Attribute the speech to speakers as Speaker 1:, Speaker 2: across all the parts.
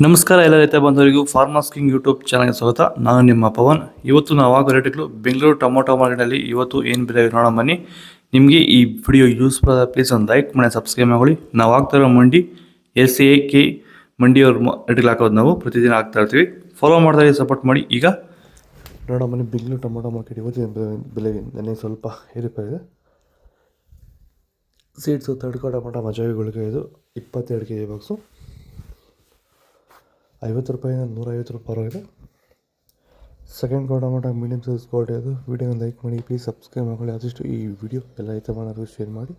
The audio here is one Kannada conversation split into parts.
Speaker 1: ನಮಸ್ಕಾರ ಎಲ್ಲ ರೈತ ಬಂಧುವರಿಗೂ ಫಾರ್ಮರ್ಸ್ ಕಿಂಗ್ ಯೂಟ್ಯೂಬ್ ಚಾನಲ್ಗೆ ಸ್ವಾಗತ. ನಾನು ನಿಮ್ಮ ಪವನ್. ಇವತ್ತು ನಾವು ಆಗೋ ರೇಟ್ಗಳು ಬೆಂಗಳೂರು ಟೊಮೊಟೊ ಮಾರ್ಕೆಟಲ್ಲಿ ಇವತ್ತು ಏನು ಬೆಲೆ ನೋಡೋಣ ಬನ್ನಿ. ನಿಮಗೆ ಈ ವಿಡಿಯೋ ಯೂಸ್ಫುಲ್ ಆದ ಪ್ಲೀಸ್ ಒಂದು ಲೈಕ್ ಮಾಡಿ ಸಬ್ಸ್ಕ್ರೈಬ್ ಮಾಡಿ. ನಾವು ಆಗ್ತಾ ಇರೋ ಮಂಡಿ SAK ಮಂಡಿಯವ್ರ ರೇಟ್ಗಳು ಹಾಕೋದು ನಾವು ಪ್ರತಿದಿನ ಆಗ್ತಾ ಇರ್ತೀವಿ. ಫಾಲೋ ಮಾಡ್ತಾ ಸಪೋರ್ಟ್ ಮಾಡಿ. ಈಗ ನೋಡೋಣ ಬನ್ನಿ, ಬೆಂಗಳೂರು ಟೊಮೊಟೊ ಮಾರ್ಕೆಟ್ ಇವತ್ತು ಬೆಲೆ ನನಗೆ ಸ್ವಲ್ಪ ಏರಿದೆ. ಸೀಡ್ಸು ತಡ್ಕೋ ಟೊಮೊಟೊ ಮಜಾವಿಗಳಿಗೆ ಇದು 22 kg ಬಾಕ್ಸು 50 ರೂಪಾಯಿಂದ 150 ರೂಪಾಯಿ ಇದೆ. Second tomato medium size quality ಅದು. ವೀಡಿಯೋನ ಲೈಕ್ ಮಾಡಿ, ಪ್ಲೀಸ್ ಸಬ್ಸ್ಕ್ರೈಬ್ ಮಾಡಿ. ಆದಷ್ಟು ಈ ವಿಡಿಯೋ ಎಲ್ಲ ರೈತ ಮಾಡೋರು ಶೇರ್ ಮಾಡಿ.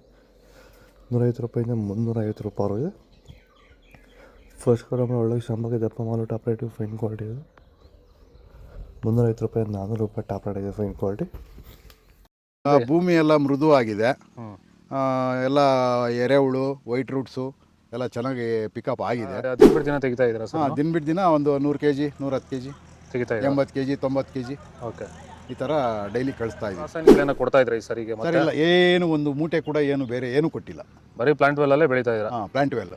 Speaker 1: 150 ರೂಪಾಯಿಂದ 350 ರೂಪಾಯಿ ಇದೆ. ಫಸ್ಟ್ ಟೊಮೊಟೊ ಒಳ್ಳೆ ಶಾಂಬಾಗೆ ದಪ್ಪ ಮಾಲು ಟಾಪ್ ರೇಟು ಫೈನ್ ಕ್ವಾಲಿಟಿ ಇದೆ. 350 ರೂಪಾಯಿ 400 ರೂಪಾಯಿ ಟಾಪ್ ರೇಟ್ ಇದೆ ಫೈನ್ ಕ್ವಾಲಿಟಿ.
Speaker 2: ಭೂಮಿ ಎಲ್ಲ ಮೃದುವಾಗಿದೆ, ಎಲ್ಲ ಎರೆಹುಳು ವೈಟ್ ರೂಟ್ಸು ಎಲ್ಲ ಚೆನ್ನಾಗಿ ಪಿಕಪ್ ಆಗಿದೆ.
Speaker 3: ದಿನ ದಿನ ತೆಗಿತಾ ಇದ್ದೀರಾ ಸರ್?
Speaker 2: ದಿನ ಬಿಟ್ಟು ದಿನ ಒಂದು 100 kg 110 kg
Speaker 3: ತೆಗಿತಾ
Speaker 2: 80 kg 90 kg
Speaker 3: ಓಕೆ,
Speaker 2: ಈ ಥರ ಡೈಲಿ ಕಳಿಸ್ತಾ ಇದ್ದೀವಿ.
Speaker 3: ರಾಸಾಯನಿಕ ಕೊಡ್ತಾ ಇದ್ರಾ ಈ ಸರಿಗೆ?
Speaker 2: ಸರ್ ಇಲ್ಲ, ಏನು ಒಂದು ಮೂಟೆ ಕೂಡ ಏನು ಬೇರೆ ಏನು ಕೊಟ್ಟಿಲ್ಲ.
Speaker 3: ಬರೀ ಪ್ಲಾಂಟ್ ವೆಲ್ಲಲ್ಲೇ ಬೆಳೀತಾ ಇದ್ದೀರಾ?
Speaker 2: ಪ್ಲಾಂಟ್ ವೆಲ್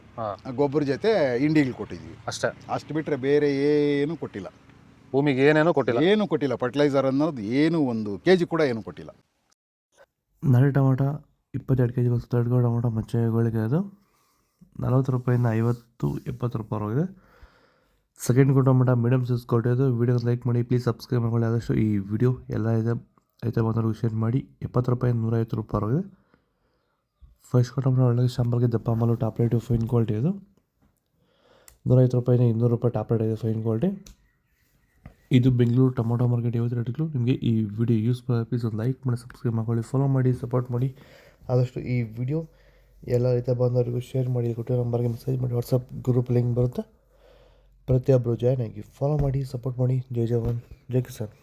Speaker 2: ಗೊಬ್ಬರ ಜೊತೆ ಇಂಡಿಗಳು ಕೊಟ್ಟಿದ್ದೀವಿ
Speaker 3: ಅಷ್ಟೇ.
Speaker 2: ಅಷ್ಟು ಬಿಟ್ಟರೆ ಬೇರೆ ಏನು ಕೊಟ್ಟಿಲ್ಲ.
Speaker 3: ಭೂಮಿಗೆ ಏನೇನೂ ಕೊಟ್ಟಿಲ್ಲ?
Speaker 2: ಏನು ಕೊಟ್ಟಿಲ್ಲ. ಫರ್ಟಿಲೈಸರ್ ಅನ್ನೋದು ಏನು 1 kg ಕೂಡ ಏನು ಕೊಟ್ಟಿಲ್ಲ.
Speaker 1: ನಾಟಿ ಟೊಮೊಟೊ 22 kg ಬಾಕ್ಸ್ ತಡ್ಕೋ ಟೊಮೊಟೊ ಮಚ್ಚೆಗಳಿಗೆ ಅದು 40 ರೂಪಾಯಿಂದ 50-70 ರೂಪಾಯಿ ಇದೆ. Second tomato medium size quality ಅದು. ವೀಡಿಯೋ ಲೈಕ್ ಮಾಡಿ, ಪ್ಲೀಸ್ ಸಬ್ಸ್ಕ್ರೈಬ್ ಮಾಡಿ. ಆದಷ್ಟು ಈ ವಿಡಿಯೋ ಎಲ್ಲ ಇದೆ ರೈತ ಬಂದವರಿಗೂ ಶೇರ್ ಮಾಡಿ. 70 ರೂಪಾಯಿಂದ 150 ರೂಪಾಯಿ ಇದೆ. ಫಸ್ಟ್ ಟೊಮೊಟೊ ಒಳ್ಳೆ ಶಾಂಬಾರ್ಗೆ ದಪ್ಪ ಮಾಲು ಟಾಪ್ ರೇಟು ಫೈನ್ ಕ್ವಾಲಿಟಿ ಅದು. 150 ರೂಪಾಯಿಂದ 200 ರೂಪಾಯಿ ಟಾಪ್ ರೇಟ್ ಇದೆ ಫೈನ್ ಕ್ವಾಲಿಟಿ. ಇದು ಬೆಂಗಳೂರು ಟೊಮೊಟೊ ಮಾರ್ಕೆಟ್ ಇವತ್ತು ರೇಟ್ಗಳು. ನಿಮಗೆ ಈ ವಿಡಿಯೋ ಯೂಸ್ ಪ್ಲೀಸ್ ಒಂದು ಲೈಕ್ ಮಾಡಿ, ಸಬ್ಸ್ಕ್ರೈಬ್ ಮಾಡಿ, ಫಾಲೋ ಮಾಡಿ, ಸಪೋರ್ಟ್ ಮಾಡಿ. ಆದಷ್ಟು ಈ ವಿಡಿಯೋ ಎಲ್ಲ ರೈತ ಬಾಂಧವರಿಗೂ ಶೇರ್ ಮಾಡಿ. ಕೊಟ್ಟಿರೋ ನಂಬರ್ಗೆ ಮೆಸೇಜ್ ಮಾಡಿ. ವಾಟ್ಸಪ್ ಗ್ರೂಪ್ ಲಿಂಕ್ ಬರುತ್ತೆ, ಪ್ರತಿಯೊಬ್ಬರು ಜಾಯ್ನ್ ಆಗಿ ಫಾಲೋ ಮಾಡಿ, ಸಪೋರ್ಟ್ ಮಾಡಿ. ಜೈ ಜವಾನ್, ಜೈ ಕಿಸಾನ್.